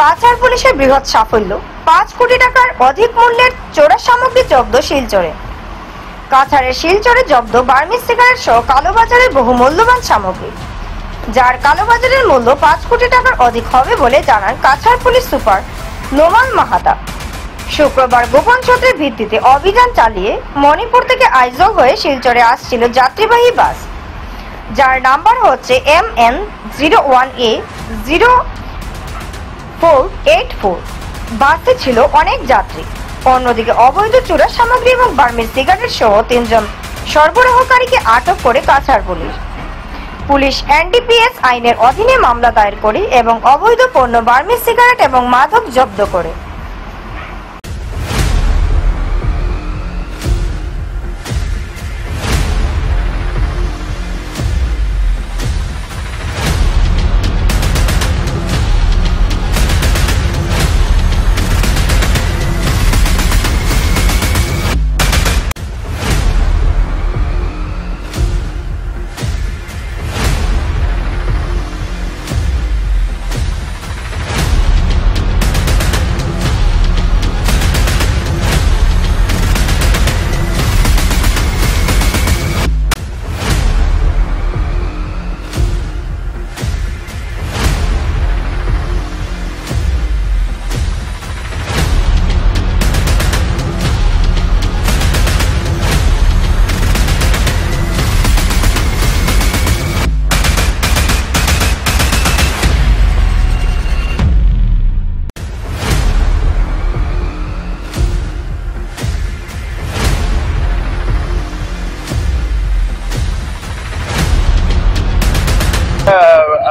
কাছাড় পুলিশের বৃহৎ সাফল্য, 5 কোটি টাকার অধিক মূল্যের চোরা সামগ্রী জব্দ শিলচরে। কাছাড়ের শিলচরে জব্দ বার্মিজ সিগারেট সহ কালোবাজারের বহু মূল্যবান সামগ্রী, যার কালোবাজারের মূল্য 5 কোটি টাকার অধিক হবে বলে জানান কাছাড় পুলিশ সুপার নোমান মাহাতা। শুক্রবার গোপন সূত্রের ভিত্তিতে অভিযান চালিয়ে মণিপুর থেকে আইজল হয়ে শিলচরে আসছিল যাত্রীবাহী বাস, যার নাম্বার হচ্ছে MN01A0484। বাসে ছিল অনেক যাত্রী। অন্যদিকে অবৈধ চোরা সামগ্রী এবং বার্মিজ সিগারেট সহ 3 জন সরবরাহকারীকে আটক করে কাছাড় পুলিশ NDPS আইনের অধীনে মামলা দায়ের করে এবং অবৈধ পণ্য বার্মিজ সিগারেট এবং মাদক জব্দ করে।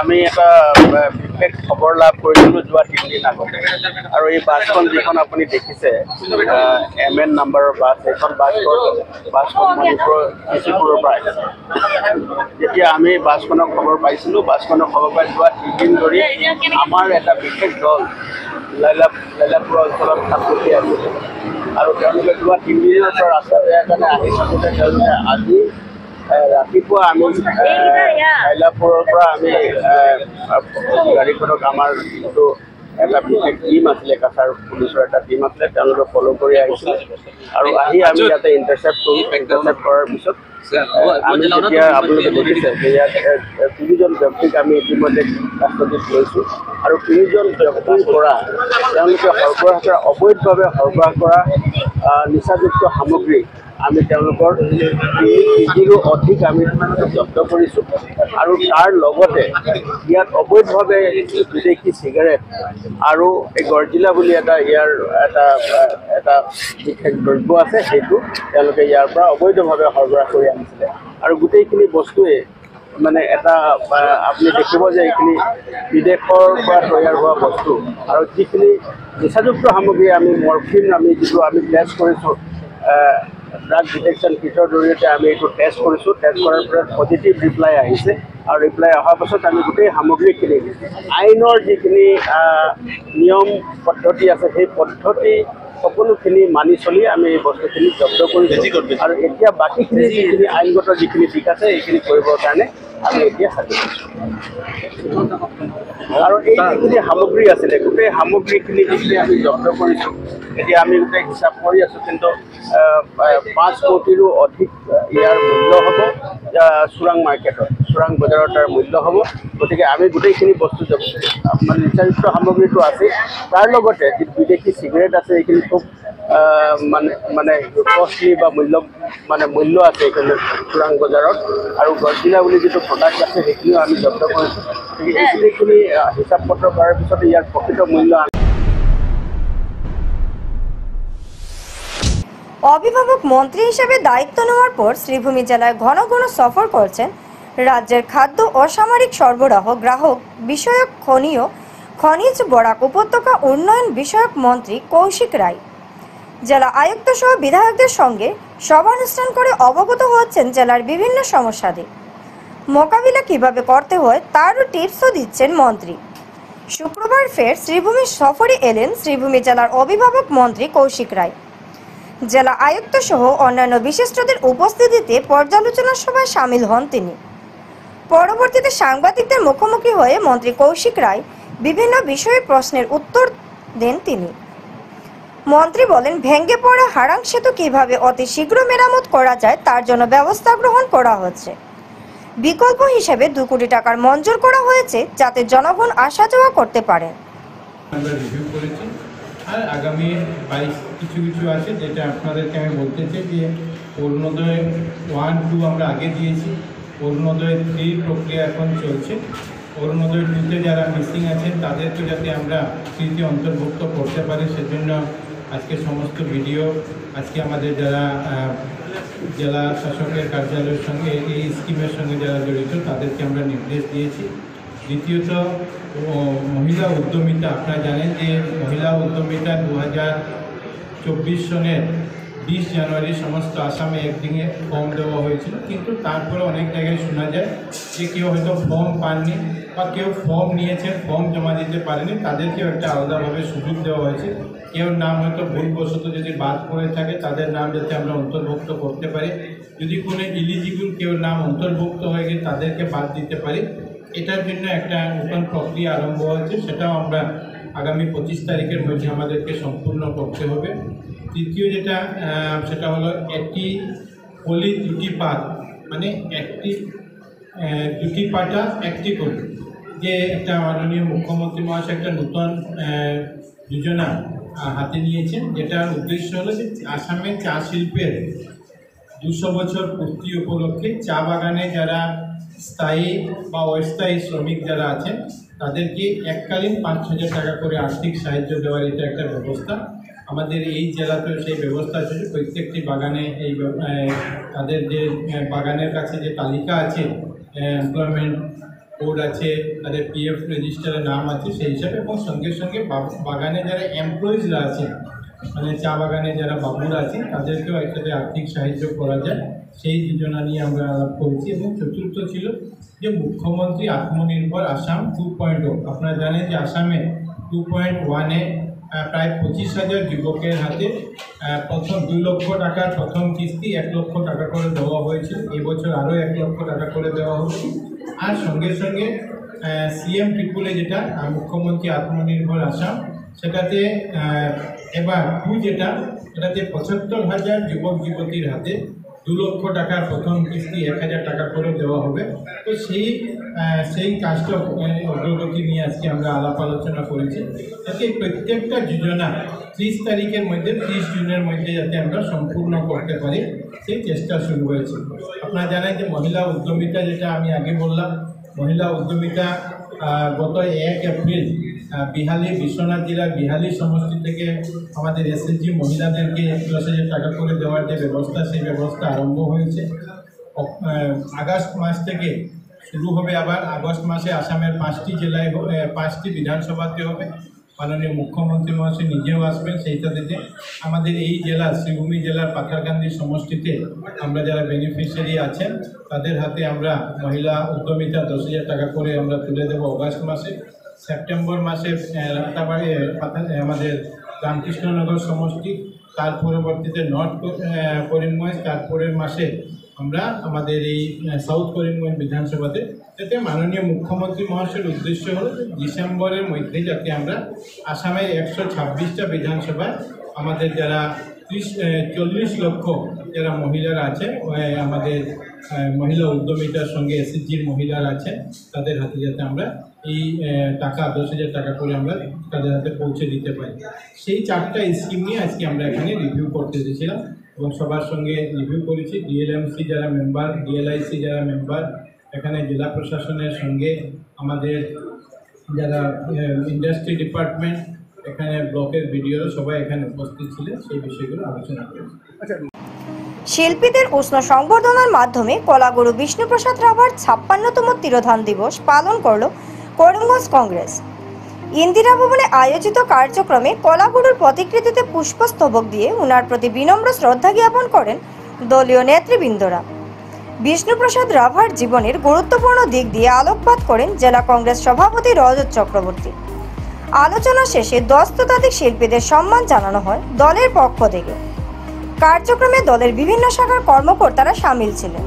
আমি এটা বিশেষ খবৰ লাভ কৰিছিলোঁ যোৱা 3 দিন আগতে, আৰু এই বাছখন যিখন আপুনি দেখিছে MN নম্বৰৰ বাছ, এইখন বাছখন মণিপুৰৰ কিচিপুৰৰ পৰা আহিছে। যেতিয়া আমি বাছখনৰ খবৰ পাইছিলোঁ, বাছখনৰ খবৰ পাই যোৱা 3 দিন ধৰি আমাৰ এটা বিশেষ দল লাইলাপুৰ অঞ্চলত থাকি আছিলে, আৰু তেওঁলোকে যোৱা 3 দিনৰ পৰা ৰাস্তা বেয়াৰ কাৰণে আহি থাকোঁতে তেওঁলোকে আজি ৰাতিপুৱা আমি লাইলাপুৰৰ পৰা আমি গাড়ীখনক আমাৰ যিটো এটা বিশেষ টিম আছিলে, কাছাৰ পুলিচৰ এটা টিম আছিলে, তেওঁলোকে ফ'ল' কৰি আহিছিলে আৰু আহি আমি ইয়াতে ইণ্টাৰচেপ্ট কৰাৰ পিছত আমি যেতিয়া আপোনালোকে দেখিছে যে ইয়াত 3জন ব্যক্তিক আমি ইতিমধ্যে কাষ্টডিত লৈছোঁ, আৰু 3জন ব্যক্তিৰ পৰা তেওঁলোকে সৰবৰাহ কৰা অবৈধভাৱে সৰবৰাহ কৰা নিচাযুক্ত সামগ্ৰী আমি তেওঁলোকৰ 3 কেজিৰো অধিক আমি জব্দ কৰিছোঁ, আৰু তাৰ লগতে ইয়াত অবৈধভাৱে বিদেশী চিগাৰেট আৰু এই গৰ্জিলা বুলি ইয়াৰ এটা বিশেষ দ্ৰব্য আছে, সেইটো তেওঁলোকে ইয়াৰ পৰা অবৈধভাৱে সৰবৰাহ কৰি আনিছিলে। আৰু গোটেইখিনি বস্তুৱে মানে এটা আপুনি দেখিব যে এইখিনি বিদেশৰ পৰা তৈয়াৰ হোৱা বস্তু, আৰু যিখিনি নিচাযুক্ত সামগ্ৰী আমি মৰফিন যিটো আমি টেষ্ট কৰিছোঁ ড্ৰাগ ডিটেকশ্যন কিটৰ জৰিয়তে আমি এইটো টেষ্ট কৰিছোঁ। টেষ্ট কৰাৰ পিছত পজিটিভ ৰিপ্লাই আহিছে, আৰু ৰিপ্লাই অহাৰ পাছত আমি গোটেই সামগ্ৰীখিনি আইনৰ যিখিনি নিয়ম পদ্ধতি আছে সেই পদ্ধতি সকলোখিনি মানি চলি আমি এই বস্তুখিনি জব্দ কৰিছোঁ, আৰু এতিয়া বাকীখিনি যিখিনি আইনগত যিখিনি দিশ আছে এইখিনি কৰিবৰ কাৰণে আমি এতিয়া সাজু হৈছোঁ। আৰু এই যিখিনি সামগ্ৰী আছিলে গোটেই সামগ্ৰীখিনি যিখিনি আমি জব্দ কৰিছোঁ, এতিয়া আমি গোটেই হিচাপ কৰি আছোঁ, কিন্তু 5 কোটিৰো অধিক ইয়াৰ মূল্য হ'ব চোৰাং মাৰ্কেটত, চোৰাং বজাৰত তাৰ মূল্য হ'ব। গতিকে আমি গোটেইখিনি বস্তু মানে নিচাযুক্ত সামগ্ৰীটো আছে, তাৰ লগতে যি বিদেশী চিগাৰেট আছে এইখিনি খুব মানে কষ্টলি বা মূল্য আছে এইখিনি চোৰাং বজাৰত, আৰু গৰ্জিলা বুলি যিটো প্ৰডাক্ট আছে সেইখিনিও আমি জব্দ কৰিছোঁ। এইখিনি হিচাপ পত্ৰ কৰাৰ পিছত ইয়াৰ প্ৰকৃত মূল্য। অভিভাবক মন্ত্রী হিসেবে দায়িত্ব নেওয়ার পর শ্রীভূমি জেলায় ঘন ঘন সফর করছেন রাজ্যের খাদ্য অসামরিক সরবরাহ গ্রাহক বিষয়ক খনিজ বরাক উপত্যকা উন্নয়ন বিষয়ক মন্ত্রী কৌশিক রায়। জেলা আয়ুক্ত সহ বিধায়কদের সঙ্গে সভানুষ্ঠান করে অবগত হচ্ছেন জেলার বিভিন্ন সমস্যাদের মোকাবিলা কিভাবে করতে হয় তারও টিপসও দিচ্ছেন মন্ত্রী। শুক্রবার ফের শ্রীভূমি সফরে এলেন শ্রীভূমি জেলার অভিভাবক মন্ত্রী কৌশিক রায়। জেলা আয়ুক্ত সহ অন্যান্য বিশিষ্টদের উপস্থিতিতে পর্যালোচনা সভায় সামিল হন তিনি। পরবর্তীতে সাংবাদিকদের মুখোমুখি হয়ে মন্ত্রী কৌশিক রায় বিভিন্ন বিষয়ে প্রশ্নের উত্তর দেন তিনি। মন্ত্রী বলেন, ভেঙে পড়া হারাং সেতু কিভাবে অতি শীঘ্র মেরামত করা যায় তার জন্য ব্যবস্থা গ্রহণ করা হচ্ছে। বিকল্প হিসেবে 2 কোটি টাকার মঞ্জুর করা হয়েছে যাতে জনগণ আসা যাওয়া করতে পারে। আমরা রিভিউ করেছি আর আগামী 22 কিছু আছে যেটা আপনাদেরকে আমি বলতে চাই যে অরুণোদয় 1, 2 আমরা আগে দিয়েছি, অরুণোদয় 3 প্রক্রিয়া এখন চলছে। অরুণোদয় 2তে যারা মিসিং আছেন তাদেরকে যাতে আমরা 3তে অন্তর্ভুক্ত করতে পারি সেজন্য আজকে সমস্ত ভিডিও আজকে আমাদের যারা জেলা শাসকের কার্যালয়ের সঙ্গে এই স্কিমের সঙ্গে যারা জড়িত তাদেরকে আমরা নির্দেশ দিয়েছি। দ্বিতীয়ত মহিলা উদ্যমিতা, আপনারা জানেন যে মহিলা উদ্যমিতা 2024 সনের 20 জানুয়ারি সমস্ত আসামে একদিনে ফর্ম দেওয়া হয়েছিল, কিন্তু তারপরে অনেক জায়গায় শোনা যায় যে কেউ হয়তো ফর্ম পাননি বা কেউ ফর্ম নিয়েছে ফর্ম জমা দিতে পারেনি, তাদেরকেও একটা আলাদাভাবে সুযোগ দেওয়া হয়েছে। কেউ নাম হয়তো ভুলবশত যদি বাদ পড়ে থাকে তাদের নাম যাতে আমরা অন্তর্ভুক্ত করতে পারি, যদি কোনো ইলিজিবল কেউ নাম অন্তর্ভুক্ত হয়ে গিয়ে তাদেরকে বাদ দিতে পারি, এটার জন্য একটা নতুন প্রক্রিয়া আরম্ভ হয়েছে, সেটাও আমরা আগামী 25 তারিখের মধ্যে আমাদেরকে সম্পূর্ণ করতে হবে। তৃতীয় যেটা সেটা হলো একটি পলি 2টি পাত, মানে একটি 2টি পাটা একটি কলি, যে একটা মাননীয় মুখ্যমন্ত্রী মহাশয় একটা নতুন যোজনা হাতে নিয়েছেন, যেটার উদ্দেশ্য হলো যে আসামের চা শিল্পের 200 বছর পূর্তি উপলক্ষে চা বাগানে যারা স্থায়ী বা অস্থায়ী শ্রমিক যারা আছেন তাদেরকে এককালীন 5,000 টাকা করে আর্থিক সাহায্য দেওয়ার এটা একটা ব্যবস্থা। আমাদের এই জেলাতেও সেই ব্যবস্থা আছে, প্রত্যেকটি বাগানে এই তাদের যে বাগানের কাছে যে তালিকা আছে, এমপ্লয়মেন্ট কোড আছে, তাদের PF রেজিস্টারে নাম আছে সেই হিসাবে, এবং সঙ্গে সঙ্গে বাগানে যারা এমপ্লয়িজরা আছেন মানে চা বাগানে যারা বাবুরা আছেন তাদেরকেও একসাথে আর্থিক সাহায্য করা যায়, সেই যোজনা নিয়ে আমরা আলাপ করেছি। এবং চতুর্থ ছিল যে মুখ্যমন্ত্রী আত্মনির্ভর আসাম 2.0। আপনারা জানেন যে আসামে 2.1-এ প্রায় 25,000 যুবকের হাতে প্রথম 2 লক্ষ টাকার প্রথম কিস্তি 1 লক্ষ টাকা করে দেওয়া হয়েছিল, এবছর আরও 1 লক্ষ টাকা করে দেওয়া হচ্ছে। আর সঙ্গে সঙ্গে CM ট্রিপুলে যেটা মুখ্যমন্ত্রী আত্মনির্ভর আসাম, সেটাতে এবার যেটা এটাতে 75,000 যুবক যুবতীর হাতে 2 লক্ষ টাকার প্রথম কিস্তি 1,000 টাকা করে দেওয়া হবে। তো সেই কাজটা অগ্রগতি নিয়ে আজকে আমরা আলাপ আলোচনা করেছি, যাতে প্রত্যেকটা যোজনা 30 তারিখের মধ্যে 30 জুনের মধ্যে যাতে আমরা সম্পূর্ণ করতে পারি সেই চেষ্টা শুরু হয়েছে। আপনারা জানেন যে মহিলা উদ্যমিতা, যেটা আমি আগে বললাম, মহিলা উদ্যমিতা গত 1 এপ্রিল বিশ্বনাথ জেলার বিহালি সমষ্টি থেকে আমাদের SHG মহিলাদেরকে 10,000 টাকা করে দেওয়ার যে ব্যবস্থা, সেই ব্যবস্থা আরম্ভ হয়েছে। আগস্ট মাস থেকে শুরু হবে, আবার আগস্ট মাসে আসামের 5টি জেলায় 5টি বিধানসভাতে হবে। মাননীয় মুখ্যমন্ত্রী মহাশয় নিজেও আসবেন সেইটা দিতে। আমাদের এই জেলা শ্রীভূমি জেলার পাথারকান্দি সমষ্টিতে আমরা যারা বেনিফিশিয়ারি আছেন তাদের হাতে আমরা মহিলা উদ্যমিতা 10,000 টাকা করে আমরা তুলে দেবো আগস্ট মাসে। সেপ্টেম্বর মাসে রাতাবাড়ি আমাদের রামকৃষ্ণনগর সমষ্টি, তার পরবর্তীতে নর্থ করিমগঞ্জ, তারপরের মাসে আমরা আমাদের এই সাউথ করিমগঞ্জ বিধানসভাতে, যাতে মাননীয় মুখ্যমন্ত্রী মহাশয়ের উদ্দেশ্য হল ডিসেম্বরের মধ্যে যাতে আমরা আসামের 126টা বিধানসভায় আমাদের যারা 40 লক্ষ যারা মহিলারা আছে, আমাদের মহিলা উদ্যমিতার সঙ্গে SHGর মহিলারা আছেন, তাদের হাতে যাতে আমরা এই টাকা 10,000 টাকা করে আমরা তাদের হাতে পৌঁছে দিতে পারি। সেই 4টা স্কিম নিয়ে আজকে আমরা এখানে রিভিউ করতে এসেছিলাম এবং সবার সঙ্গে রিভিউ করেছি। DLMC যারা মেম্বার, DLIC যারা মেম্বার, এখানে জেলা প্রশাসনের সঙ্গে আমাদের যারা ইন্ডাস্ট্রি ডিপার্টমেন্ট, এখানে ব্লকের ভিডিও সবাই এখানে উপস্থিত ছিলেন, সেই বিষয়গুলো আলোচনা করেছি। শিল্পীদের উষ্ণ সংবর্ধনার মাধ্যমে কলাগুরু বিষ্ণুপ্রসাদ রাভার 56তম তিরোধান দিবস পালন করল করিমগঞ্জ কংগ্রেস। ইন্দিরা ভবনে আয়োজিত কার্যক্রমে কলাগুরুর প্রতিকৃতিতে পুষ্পস্তবক দিয়ে উনার প্রতি বিনম্র শ্রদ্ধা জ্ঞাপন করেন দলীয় নেতৃবৃন্দরা। বিষ্ণুপ্রসাদ রাভার জীবনের গুরুত্বপূর্ণ দিক দিয়ে আলোকপাত করেন জেলা কংগ্রেস সভাপতি রজত চক্রবর্তী। আলোচনা শেষে 10 শতাধিক শিল্পীদের সম্মান জানানো হয় দলের পক্ষ থেকে। কার্যক্রমে দলের বিভিন্ন শাখার কর্মকর্তারা সামিল ছিলেন।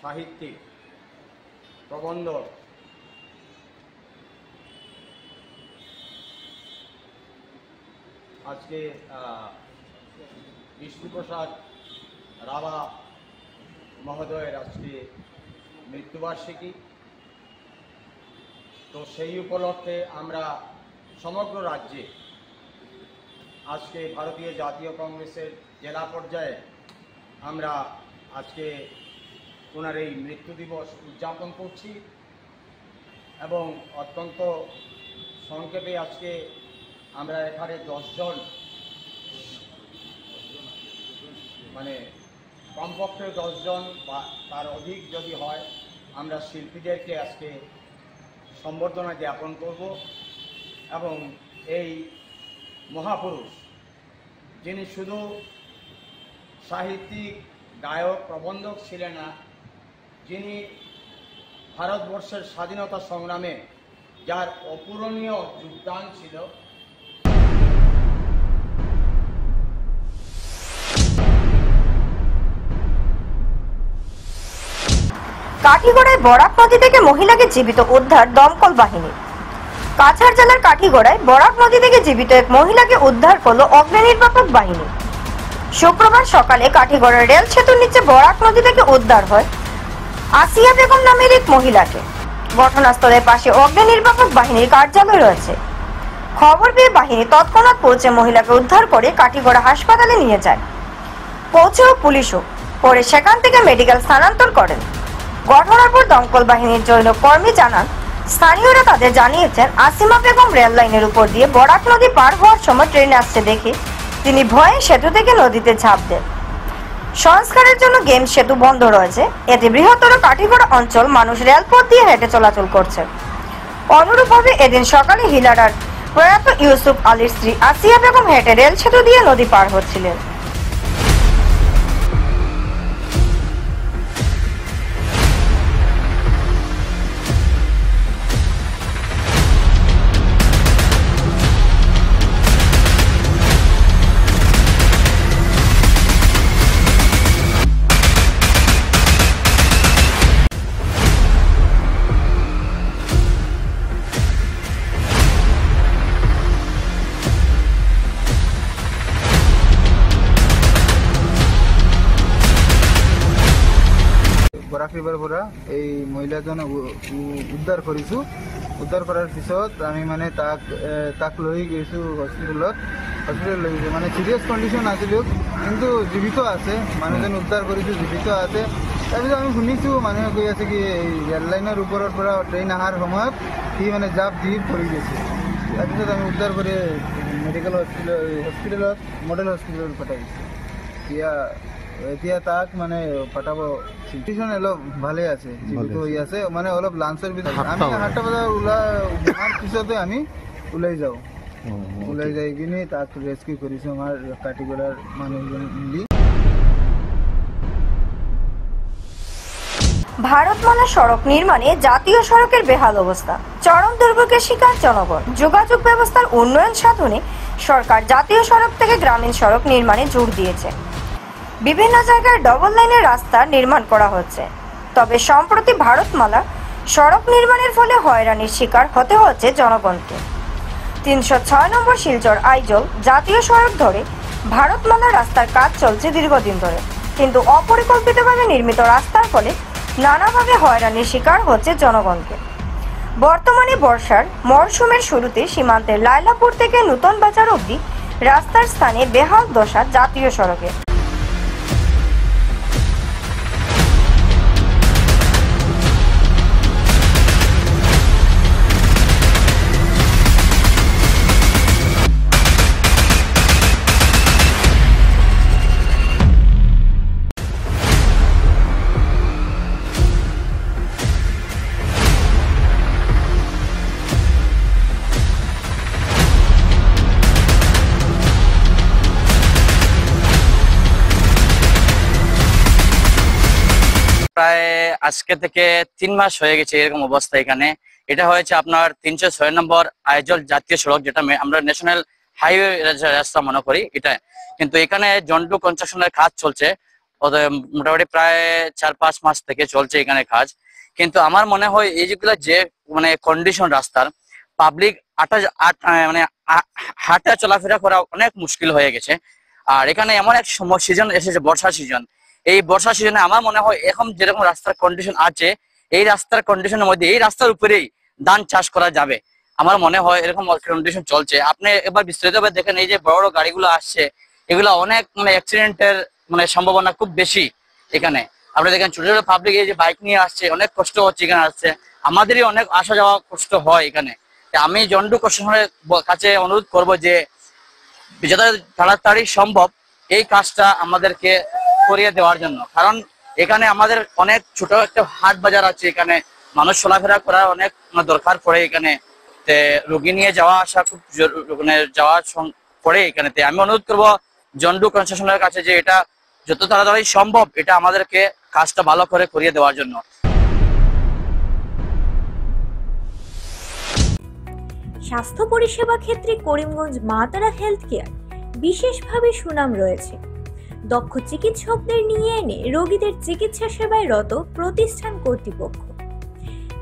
সাহিত্যিক, প্রবন্ধক, আজকে বিষ্ণুপ্রসাদ রাভা মহোদয়ের আজকে মৃত্যুবার্ষিকী। তো সেই উপলক্ষে আমরা সমগ্র রাজ্যে আজকে ভারতীয় জাতীয় কংগ্রেসের জেলা পর্যায়ে আমরা আজকে ওনার এই মৃত্যু দিবস উদযাপন করছি এবং অত্যন্ত সংক্ষেপে আজকে আমরা এখানে 10 জন, মানে কমপক্ষে 10 জন বা তার অধিক যদি হয়, আমরা শিল্পীদেরকে আজকে সম্বর্ধনা জ্ঞাপন করব এবং এই মহাপুরুষ যিনি শুধু সাহিত্যিক, গায়ক, প্রবন্ধক ছিলেন না, যিনি ভারতবর্ষের স্বাধীনতা সংগ্রামে যার অপূরণীয় যোগদান ছিল। কাঠিগড়ায় বরাক নদী থেকে মহিলাকে জীবিত উদ্ধার দমকল বাহিনী। কাছাড় জেলার কাঠিগড়ায় বরাক নদী থেকে জীবিত এক মহিলাকে উদ্ধার করল অগ্নি নির্বাপক বাহিনী। শুক্রবার সকালে কাঠিগড়ার রেল সেতুর নিচে বরাক নদী থেকে উদ্ধার হয় আসিয়া বেগম নামের এক মহিলাকে। ঘটনাস্থলের পাশে অগ্নি নির্বাপক বাহিনীর কার্যালয় রয়েছে। খবর পেয়ে বাহিনী তৎক্ষণাৎ পৌঁছে মহিলাকে উদ্ধার করে কাঠিগড়া হাসপাতালে নিয়ে যায়। পৌঁছেও পুলিশও পরে সেখান থেকে মেডিকেল স্থানান্তর করেন। ঘটনার পর দমকল বাহিনীর জৈন কর্মী জানান, স্থানীয়রা তাদের জানিয়েছেন আসিমা বেগম রেল লাইনের উপর দিয়ে বরাক নদী পার হওয়ার সময় ট্রেন আসছে দেখে তিনি ভয়ে সেতু থেকে নদীতে ঝাঁপ দেন। সংস্কারের জন্য গেম সেতু বন্ধ রয়েছে, এতে বৃহত্তর কাঠিগড়া অঞ্চল মানুষ রেলপথ দিয়ে হেঁটে চলাচল করছে। অনুরূপভাবে এদিন সকালে হিলারার প্রয়াত ইউসুফ আলীর স্ত্রী আসিয়া বেগম হেঁটে রেল সেতু দিয়ে নদী পার হচ্ছিলেন। বরাক রিভার পৰা এই মহিলাজন উদ্ধাৰ কৰিছোঁ। উদ্ধাৰ কৰাৰ পিছত আমি মানে তাক লৈ গৈছোঁ হস্পিটেলত লৈ গৈছোঁ। মানে চিৰিয়াছ কণ্ডিশ্যন আছিলোঁ, কিন্তু জীৱিত আছে। মানুহজন উদ্ধাৰ কৰিছোঁ, জীৱিত আছে। তাৰপিছত আমি শুনিছোঁ মানুহে কৈ আছে কি এই ৰেল লাইনৰ ওপৰৰ পৰা ট্ৰেইন অহাৰ সময়ত সি মানে জাপ দি পৰি গৈছে। তাৰপিছত আমি উদ্ধাৰ কৰি মেডিকেল হস্পিটেলত মডেল হস্পিটেলত পঠাই দিছোঁ। এতিয়া তাক মানে পঠাব। চিটুৱেশ্যন অলপ ভালে আছে, জীৱিত হৈ আছে। মানে অলপ লাঞ্চৰ ভিতৰত আমি 7টা বজাত ওলোৱাৰ পিছতে আমি ওলাই যাওঁ। ওলাই যাই কিনে তাক ৰেস্কিউ কৰিছোঁ আমাৰ কাঠিগড়াৰ মানুহজন মিলি। ভারতমালা সড়ক নির্মাণে জাতীয় সড়কের বেহাল অবস্থা, চরম দুর্ভোগের শিকার জনগণ। যোগাযোগ ব্যবস্থার উন্নয়ন সাধনে সরকার জাতীয় সড়ক থেকে গ্রামীণ সড়ক নির্মাণে জোর দিয়েছে। বিভিন্ন জায়গায় ডবল লাইনের রাস্তা নির্মাণ করা হচ্ছে। তবে সম্প্রতি ভারতমালা সড়ক নির্মাণের ফলে হয়রানির শিকার হতে হচ্ছে জনগণকে। 306 নম্বর শিলচর আইজল জাতীয় সড়ক ধরে ভারতমালা রাস্তার কাজ চলছে দীর্ঘদিন ধরে, কিন্তু অপরিকল্পিতভাবে নির্মিত রাস্তার ফলে নানাভাবে হয়রানির শিকার হচ্ছে জনগণকে। বর্তমানে বর্ষার মরশুমের শুরুতে সীমান্তের লাইলাপুর থেকে নূতন বাজার অবধি রাস্তার স্থানে বেহাল দশা জাতীয় সড়কে। প্রায় আজকে থেকে 3 মাস হয়ে গেছে এরকম অবস্থা এখানে। এটা হয়েছে আপনার 306 নম্বর আইজল জাতীয় সড়ক, যেটা আমরা ন্যাশনাল হাইওয়ে রাস্তা মনে করি এটা। কিন্তু এখানে জন্টু কনস্ট্রাকশনের কাজ চলছে, মোটামুটি প্রায় 4-5 মাস থেকে চলছে এখানে কাজ। কিন্তু আমার মনে হয় এই যেগুলো যে মানে কন্ডিশন রাস্তার, পাবলিক মানে হাঁটা চলাফেরা করা অনেক মুশকিল হয়ে গেছে। আর এখানে এমন এক সিজন এসেছে, বর্ষা সিজন। এই বর্ষা সিজনে আমার মনে হয় এখন যেরকম রাস্তার কন্ডিশন আছে, এই রাস্তার কন্ডিশনের মধ্যে এই রাস্তার উপরেই ধান চাষ করা যাবে। আমার মনে হয় এরকম কন্ডিশন চলছে। আপনি এবার বিস্তারিতভাবে দেখেন, এই যে বড় বড় গাড়িগুলো আসছে, এগুলো অনেক মানে অ্যাক্সিডেন্টের মানে সম্ভাবনা খুব বেশি এখানে। আপনি দেখেন ছোট ছোট পাবলিক এই যে বাইক নিয়ে আসছে, অনেক কষ্ট হচ্ছে এখানে আসছে, আমাদেরই অনেক আসা যাওয়া কষ্ট হয় এখানে। আমি জন্ডু প্রশাসনের কাছে অনুরোধ করব যে যত তাড়াতাড়ি সম্ভব এই কাজটা আমাদেরকে করিয়ে দেওয়ার জন্য। কারণ এখানে আমাদের অনেক ছোট একটা হাট বাজার আছে, এখানে মানুষ চলাফেরা করার অনেক দরকার পড়ে এখানে, রোগী নিয়ে যাওয়া আসা খুব যাওয়া পড়ে এখানে। আমি অনুরোধ করবো জন্ডু প্রশাসনের কাছে যে এটা যত তাড়াতাড়ি সম্ভব এটা আমাদেরকে কাজটা ভালো করে করিয়ে দেওয়ার জন্য। স্বাস্থ্য পরিষেবা ক্ষেত্রে করিমগঞ্জ মা তারা হেলথ কেয়ার বিশেষভাবে সুনাম রয়েছে। দক্ষ চিকিৎসকদের নিয়ে এনে রোগীদের চিকিৎসা সেবায় রত প্রতিষ্ঠান কর্তৃপক্ষ।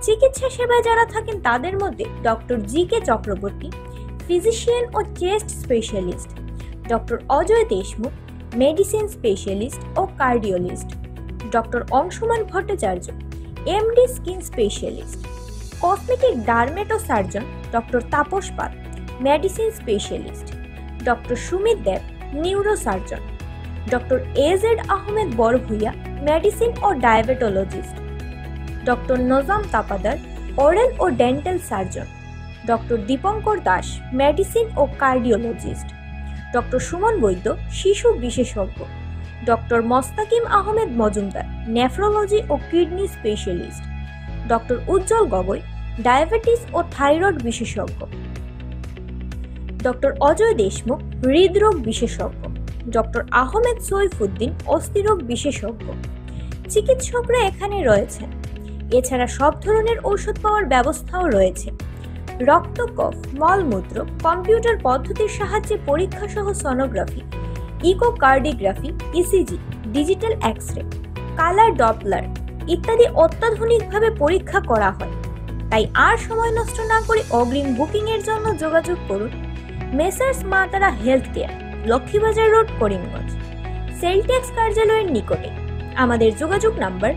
চিকিৎসা সেবায় যারা থাকেন তাদের মধ্যে ডক্টর জি.কে. চক্রবর্তী, ফিজিশিয়ান ও chest specialist, doctor Ajay Deshmukh, medicine specialist ও cardiologist, doctor Anshuman Bhattacharya, MD skin specialist, cosmetic dermato surgeon doctor Tapas Pal, medicine specialist, doctor Sumit Deb, neuro surgeon, doctor AZ Ahmed Barbhuiya, medicine ও diabetologist, doctor Nazam Tapadar, oral ও dental surgeon, doctor Dipankar Das, medicine ও cardiologist, doctor Suman Baidya, শিশু বিশেষজ্ঞ, doctor Mostakim Ahmed Majumdar, nephrology ও kidney specialist, doctor উজ্জ্বল Gogoi, diabetes ও thyroid বিশেষজ্ঞ, doctor Ajay Deshmukh, হৃদরোগ বিশেষজ্ঞ, doctor Ahmed Saifuddin, অস্থিরোগ বিশেষজ্ঞ। চিকিৎসকরা এখানে রয়েছেন। এছাড়া সব ধরনের ঔষধ পাওয়ার ব্যবস্থাও রয়েছে। রক্ত, কফ, মলমূত্র কম্পিউটার পদ্ধতির সাহায্যে পরীক্ষা সহ sonography, echocardiography, ECG, digital x-ray, colour Doppler ইত্যাদি অত্যাধুনিকভাবে পরীক্ষা করা হয়। তাই আর সময় নষ্ট না করে অগ্রিম বুকিং এর জন্য যোগাযোগ করুন মেসার্স মা তারা health care, Laxmibazar road, Karimganj, sell tax কার্যালয়ের নিকটে। আমাদের যোগাযোগ নাম্বার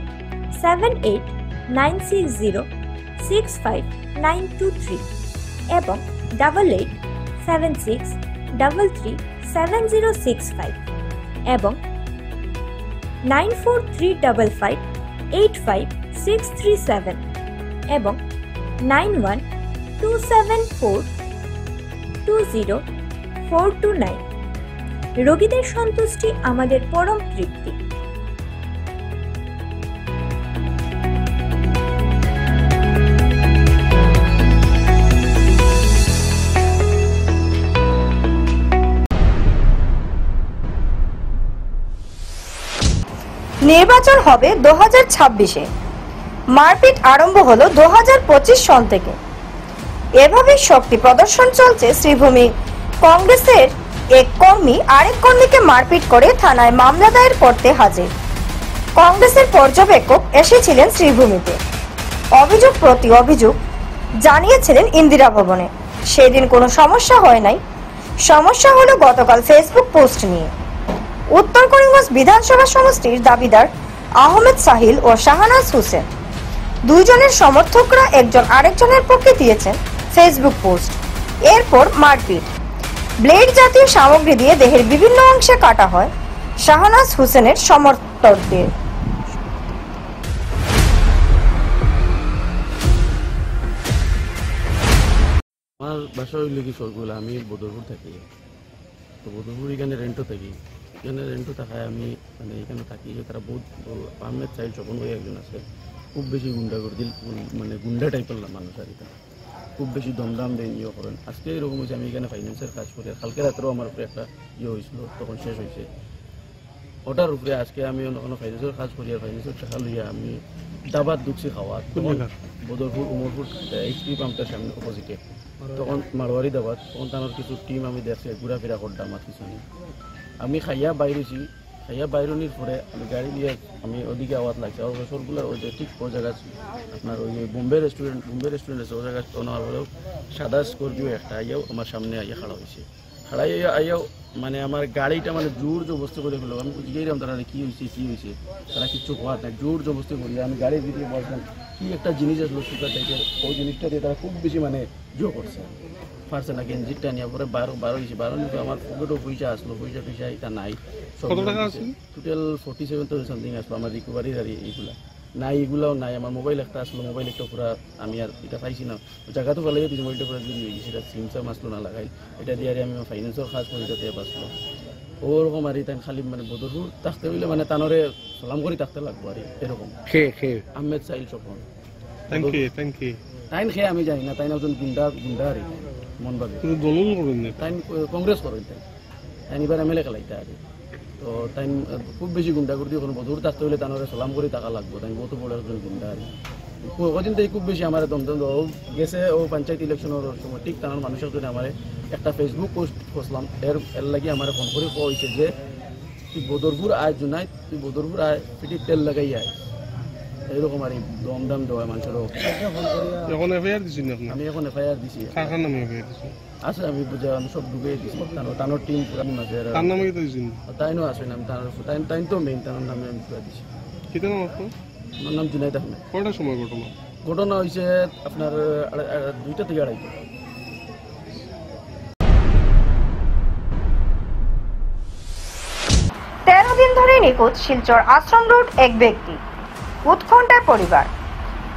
7896065923 এবং 8876337065 এবং 9435585637 এবং 9127420429। রোগীদের সন্তুষ্টি আমাদের পরম তৃপ্তি। নির্বাচন হবে 2026-এ, মারপিট আরম্ভ হলো 2025 সন থেকে। এভাবেই শক্তি প্রদর্শন চলছে শ্রীভূমি কংগ্রেসের এক কর্মী আরেক কর্মীকে মারপিট করে থানায় মামলা দায়ের করতে হাজির। কংগ্রেসের পর্যবেক্ষক এসেছিলেন শ্রীভূমিতে, অভিযোগ প্রতি অভিযোগ জানিয়েছিলেন ইন্দিরা ভবনে। সেদিন কোনো সমস্যা হয় নাই। সমস্যা হলো গতকাল ফেসবুক পোস্ট নিয়ে। উত্তর করিমগঞ্জ বিধানসভা সমষ্টির দাবিদার আহমেদ সাহিল ও শাহনাজ হোসেন দুইজনের সমর্থকরা একজন আরেকজনের পক্ষে দিয়েছেন ফেসবুক পোস্ট। এরপর মারপিট, ব্লেড জাতীয় সামগ্রী দিয়ে দেহের বিভিন্ন অংশে কাটা হয় শাহনাজ হোসেনের সমর্থকদের। আমার বাসা হইলে কি সরগুলো, আমি বদরপুর থাকি। তো বদরপুর এখানে রেন্টও থাকি। এখানে রেন্টও থাকায় আমি মানে এখানে থাকি। তারা বহুত আহমেদ চাইল্ড স্বপন ভাই একজন আছে, খুব বেশি গুন্ডাগর্দি, মানে গুন্ডা টাইপের মানুষ আর এখানে খুব বেশি দমদাম দেয় ইয়ে করেন। আজকে এরকম হয়েছে, আমি এখানে ফাইন্যান্সের কাজ করি। কালকে রাত্রেও আমার উপরে একটা ইয়ে হয়েছিল, তখন শেষ হয়েছে। ওটার উপরে আজকে আমি অন্য ফাইন্যান্সের কাজ করি, আর ফাইন্যান্সের টাকা লইয়া আমি দাবাত ঢুকছি খাওয়া। বদরপুর উমরপুর এইচপি পাম্পটার সামনে অপোজিটে, তখন মারোয়ারি দাবাত। তখন তার কিছু টিম আমি দেখছি ঘোরাফেরা করতাম। আমার কিছু আমি খাইয়া বাইরেছি, খাইয়া বাইরনির পরে আমি গাড়ি নিয়ে আমি ওদিকে আওয়াজ লাগছে আর রসুলগুলো ওই যে ঠিক ওই জায়গা আপনার ওই বোম্বে রেস্টুরেন্ট আছে ওই জায়গা নেওয়ার পরেও সাদা স্করপিও একটা আইয়াও আমার সামনে আইয়া খাড়া হয়েছে খাড়াই আইয়াও মানে আমার গাড়িটা মানে জোর জবস্তি করে ফেলো আমি বুঝিয়েছিলাম তারা কী হয়েছে তারা কিচ্ছু হওয়ার নাই জোর জবস্তি করি আমি গাড়ির দিকে বসলাম কী একটা জিনিস আসলো সুতা টাইপের ওই জিনিসটা দিয়ে তারা খুব বেশি মানে জো করছে পারছে না গেঞ্জিটা নিয়ে পরে বারো হয়েছে বারো নিয়ে আমার পকেটও পয়সা আসলো পয়সা এটা নাই সব টোটাল 47,000 সামথিং আসলো আমার রিকভারির আর এইগুলা নাই এগুলাও নাই আমার মোবাইল একটা আসলো মোবাইল একটা পুরা আমি আর এটা পাইছি না জায়গা তো ভালো দিয়েছি মোবাইলটা পুরো দিয়ে গেছি সেটা সিমসাম আসলো না লাগাই এটা দিয়ে আর আমি ফাইন্যান্সের কাজ করি যাতে আসলো ওরকম আর তাই খালি মানে বদরপুর থাকতে হইলে মানে তানরে সালাম করে থাকতে লাগবো আর এরকম আহমেদ সাইল চপন তাইন খেয়ে আমি জানি না তাই না একজন গুন্ডা আর মন ভাবে তাই কংগ্রেস করেন তাই এবার এমএলএ খেলাইতে আর তো তাই খুব বেশি গুন্ডা করতে কোনো বদুর থাকতে হলে তানরে সালাম করে টাকা লাগবো তাই কত বড় একজন গুন্ডা আর ওদিন থেকে খুব বেশি আমার দমদম ও গেছে ও পঞ্চায়েত ইলেকশনের সময় ঠিক তার মানুষের জন্য আমার একটা ফেসবুক পোস্ট করছিলাম এর লাগি আমার ফোন করে কইছে যে তুই বদরপুর আয় জুনাই তুই বদরপুর আয় পিটি তেল লাগাই আয় এরকম আর দমদম দেওয়া মানুষেরও এখন এফআইআর দিছি আমি এখন এফআইআর দিছি কার নামে এফআইআর দিছি আছে আমি বুঝা আমি সব ডুবে দিছি টানোর টিম পুরা আছে তার নামে কি দিছি তাইনও আছে আমি টাইন তো মেইন তার নামে আমি পুরা দিছি কি নাম আপনার আমার নাম জুনাইদ আহমেদ কয়টার সময় ঘটনা হয়েছে আপনার 2টা থেকে 2:30 13 দিন ধরে নিখোঁজ শিলচর আশ্রম রোড এক ব্যক্তি, উৎকণ্ঠার পরিবার।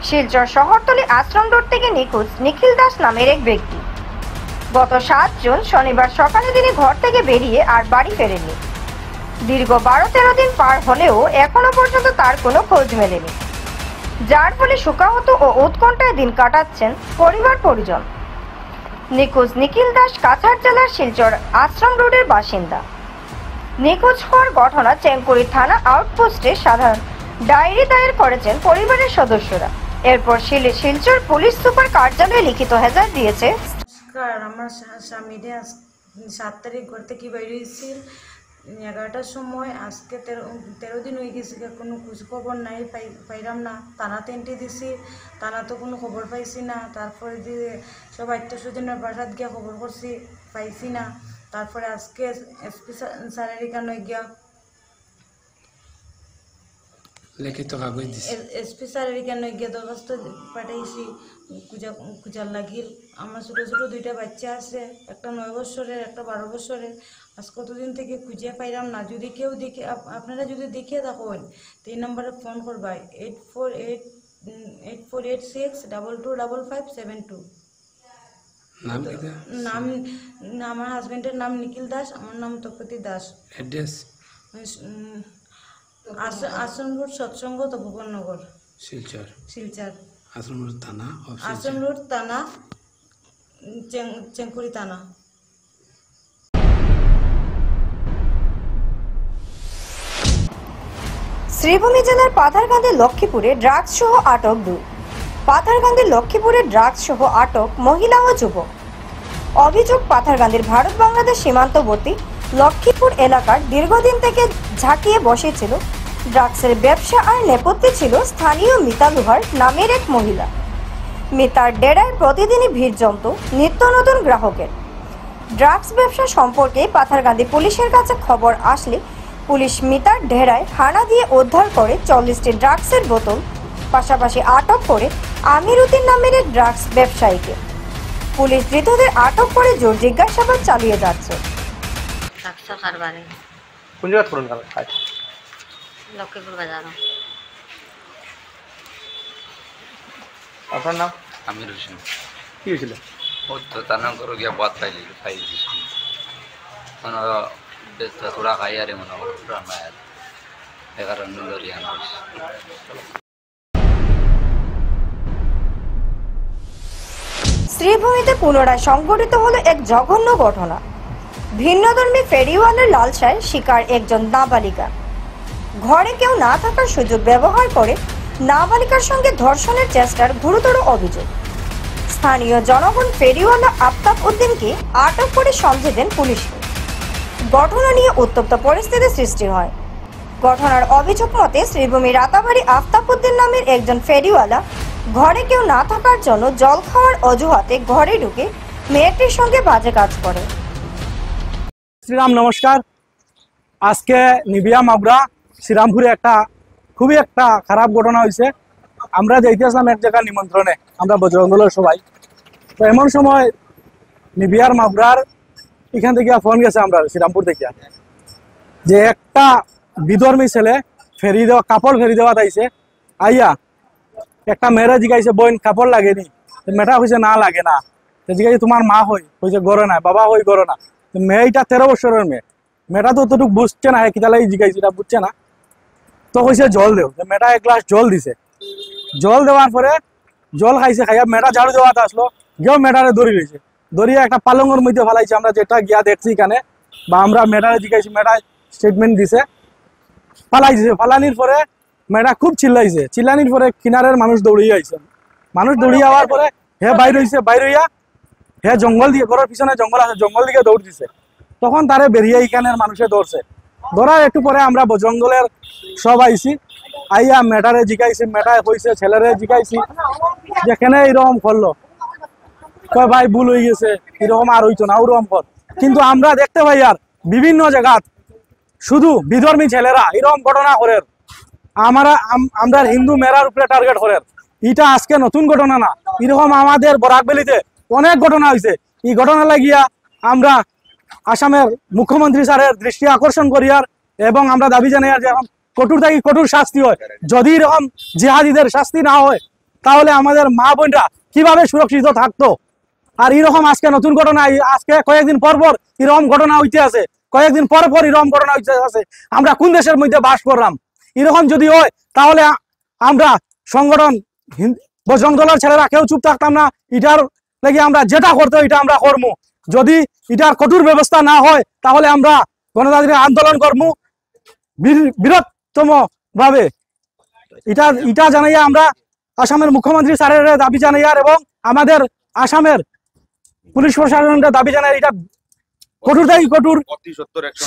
শিলচর শহরতলি আশ্রম রোড থেকে নিখোঁজ নিখিল দাস নামের এক ব্যক্তি। গত 7 জুন শনিবার সকালে তিনি ঘর থেকে বেরিয়ে আর বাড়ি ফেরেননি। দীর্ঘ 12-13 দিন পার হলেও এখনো পর্যন্ত তার কোনো খোঁজ মেলেনি, যার ফলে শোকাহত ও উৎকণ্ঠায় দিন কাটাচ্ছেন পরিবার পরিজন। নিখোঁজ নিখিল দাস কাছাড় জেলার শিলচর আশ্রম রোডের বাসিন্দা। নিখোঁজ হওয়ার ঘটনা চেঙ্কুরি থানা আউটপোস্টে সাধারণ ডায়েরি দায়ের করেছেন পরিবারের সদস্যরা। এরপর শিলচর পুলিশ সুপার কার্যালয়ে লিখিত হেজার দিয়েছে। আমার স্বামীরে 7 তারিখ ঘর থেকে বেরিয়েছি 11টার সময়, আজকে 13 দিন হয়ে গেছে, কোনো খোঁজ খবর নাই, পাইলাম না। থানাতে এন্ট্রি দিছি, থানা তো কোনো খবর পাইছি না। তারপরে দিয়ে সব আত্মীয়স্বজনের বাসাত গিয়া খবর করছি, পাইছি না। তারপরে আজকে এসপি স্যারের এখানে গিয়া লিখিত কাগজ দিছি, এসপি স্যারের এখানে গিয়া দরখাস্ত পাঠাইছি খুঁজার লাগিল। আমার ছোটো ছোটো 2টা বাচ্চা আছে, একটা 9 বছরের, একটা 12 বছরের। আজ কতদিন থেকে খুঁজে পাইলাম না। যদি কেউ দেখে, আপনারা যদি দেখিয়ে থাকেন তো এই নম্বরে ফোন করবা 8486225572। নাম আমার হাজবেন্ডের নাম নিখিল দাস, আমার নাম তপতি দাস। অ্যাড্রেস আশ্রম রোড সৎসঙ্গ তপবনগর, শিলচর। আশ্রম রোড থানা, আশ্রম রোড থানা, চেঙ্কুরি থানা। শ্রীভূমি জেলার পাথারকান্দি লক্ষ্মীপুরে ড্রাগস সহ আটক 2। পাথারকান্দি লক্ষ্মীপুরে ড্রাগস সহ আটক মহিলা ও যুবক। অভিযোগ, পাথারকান্দির ভারত বাংলাদেশ সীমান্তবর্তী লক্ষ্মীপুর এলাকার দীর্ঘদিন থেকে ঝাঁকিয়ে বসেছিল ড্রাগসের ব্যবসা, আর নেপথ্যে ছিল স্থানীয় মিতা লোহার নামের এক মহিলা। মিতার ডেরায় প্রতিদিনই ভিড় জমত নিত্য নতুন গ্রাহকের। ড্রাগস ব্যবসা সম্পর্কে পাথারকান্দি পুলিশের কাছে খবর আসলে পুলিশ মিতার ডেরায় হানা দিয়ে উদ্ধার করে 40টি ড্রাগসের বোতল, পাশাপাশি আটক করে আমির উদ্দিন নামের এক ড্রাগস ব্যবসায়ীকে। পুলিশ ধৃতদের আটক করে জোর জিজ্ঞাসাবাদ চালিয়ে যাচ্ছে। লক্ষ্মীপুর বাজার। আপনার নাম? আমির হোসেন। কি হয়েছিল? ও তো তানা করে গিয়া বাদ খাইছি মানে থোড়া খাই আরে মনে হয় মায়ের এগারো ধরিয়া শ্রীভূমিতে পুনরায় সংঘটিত হলো এক জঘন্য ঘটনা। ভিন্নধর্মী ফেরিওয়ালের লালসায় শিকার একজন নাবালিকা। ঘরে কেউ না থাকার সুযোগ ব্যবহার করে নাবালিকার সঙ্গে ধর্ষণের চেষ্টার গুরুতর অভিযোগ। স্থানীয় জনগণ ফেরিওয়ালা আফতাব উদ্দিনকে আটক করে সন্দেহ দেন পুলিশকে। ঘটনা নিয়ে উত্তপ্ত পরিস্থিতি সৃষ্টি হয়। ঘটনার অভিযোগ মতে শ্রীভূমি রাতাবাড়ি আফতাবউদ্দিন নামের একজন ফেরিওয়ালা ঘরে কেউ না থাকার জন্য জল খাওয়ার অজুহাতে ঘরে ঢুকে মেয়েটির সঙ্গে বাজে কাজ করে। শ্রীরাম নমস্কার। আজকে নিবিয়া মাবরা শ্রীরামপুরে খুবই একটা খারাপ ঘটনা হয়েছে। আমরা যাইতেছিলাম এক জায়গার নিমন্ত্রণে, আমরা বজরঙ্গলের সবাই। তো এমন সময় নিবিয়ার মাবরার এখান থেকে ফোন গেছে আমরা শ্রীরামপুর থেকে, যে একটা বিধর্মী ছেলে কাপড় ফেরি দেওয়া তাইছে। আইয়া একটা মেয়েরা জিগাইছে, বোন কাপড় লাগেনি? মেয়েটা হয়েছে না লাগে না। জিগাইছে তোমার মা হই? হয়েছে গড়ে না। বাবা হই গড়ে না। মেয়েটা 13 বছরের মেয়ে। মেয়েটা তো অতটুকু বুঝছে না, কিতালাই জিগাইছে এটা বুঝছে না। তো হয়েছে জল দেও। মেয়েটা এক গ্লাস জল দিছে। জল দেওয়ার পরে জল খাইছে, খাইয়া মেয়েটা ঝাড়ু দেওয়াতে আসলো, গিয়েও মেয়েটারে দড়ি রয়েছে। দড়িয়ে একটা পালঙ্গের মধ্যে ফেলাইছে। আমরা যেটা গিয়া দেখছি এখানে, বা আমরা মেয়েটারে জিগাইছি, মেয়েটা স্টেটমেন্ট দিছে। ফালাইছে। ফালানির পরে মেয়েটা খুব চিল্লাইছে। চিল্লানির পরে কিনারের মানুষ দৌড়িয়ে আইছে। মানুষ দৌড়িয়ে যাওয়ার পরে হে বাইর হইছে। বাইর হইয়া হে জঙ্গল দিয়ে, ঘরের পিছনে জঙ্গল আছে, জঙ্গল দিকে দৌড় দিছে। তখন তারে বেরিয়ে এখানের মানুষে ধরছে। ধরার একটু পরে আমরা জঙ্গলের সব আইছি। আইয়া মেটারে জিগাইছি। মেটা কইছে ছেলেরে জিগাইছি যে কেন এরকম করলো। কয় ভাই ভুল হয়ে গেছে, এরকম আর হইতো না, ওরকম কর। কিন্তু আমরা দেখতে পাই আর বিভিন্ন জায়গা শুধু বিধর্মী ছেলেরা এরকম ঘটনা করে। আমরা হিন্দু মেয়েরার উপরে টার্গেট করে। এটা আজকে নতুন ঘটনা না, এরকম আমাদের বরাকবেলিতে অনেক ঘটনা হয়েছে। এই ঘটনা লাগিয়া আমরা আসামের মুখ্যমন্ত্রী স্যারের দৃষ্টি আকর্ষণ করিয়ার এবং আমরা দাবি জানাই যে কঠোর থেকে কঠোর শাস্তি হয়। যদি এরকম জিহাদিদের শাস্তি না হয় তাহলে আমাদের মা বোনরা কিভাবে সুরক্ষিত থাকতো। আর এরকম আজকে নতুন ঘটনা, আজকে কয়েকদিন পর পর এরকম ঘটনা হইতে আছে, কয়েকদিন পর পর এরকম ঘটনা হইতে আছে। আমরা কোন দেশের মধ্যে বাস করলাম? এরকম যদি হয় তাহলে আমরা সংগঠন বজরং দলের ছেলেরা কেউ চুপ থাকতাম না। এটার লাগি আমরা যেটা করতে এটা আমরা করবো। যদি এটার কঠোর ব্যবস্থা না হয় তাহলে আমরা গণতান্ত্রিক আন্দোলন করবো বৃহত্তম ভাবে। এটা জানাইয়া আমরা আসামের মুখ্যমন্ত্রী স্যারের দাবি জানাইয়ার এবং আমাদের আসামের পুলিশ প্রশাসনের দাবি জানাই এটা কঠোর থেকে কঠোর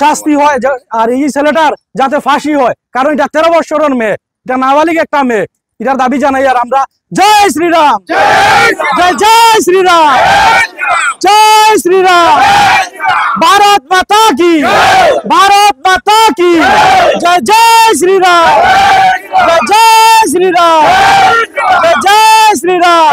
শাস্তি হয়। আর এই ছেলেটার যাতে ফাঁসি হয়, কারণ এটা 13 বছরের মেয়ে, এটা নাবালিক একটা মেয়ে। এটার দাবি জানাই আর আমরা জয় শ্রীরাম, জয় জয় শ্রীরাম, জয় শ্রীরাম, ভারত মাতা কি, ভারত মাতা কি, জয় জয় শ্রীরাম, জয় জয় শ্রীরাম, জয় জয় শ্রীরাম।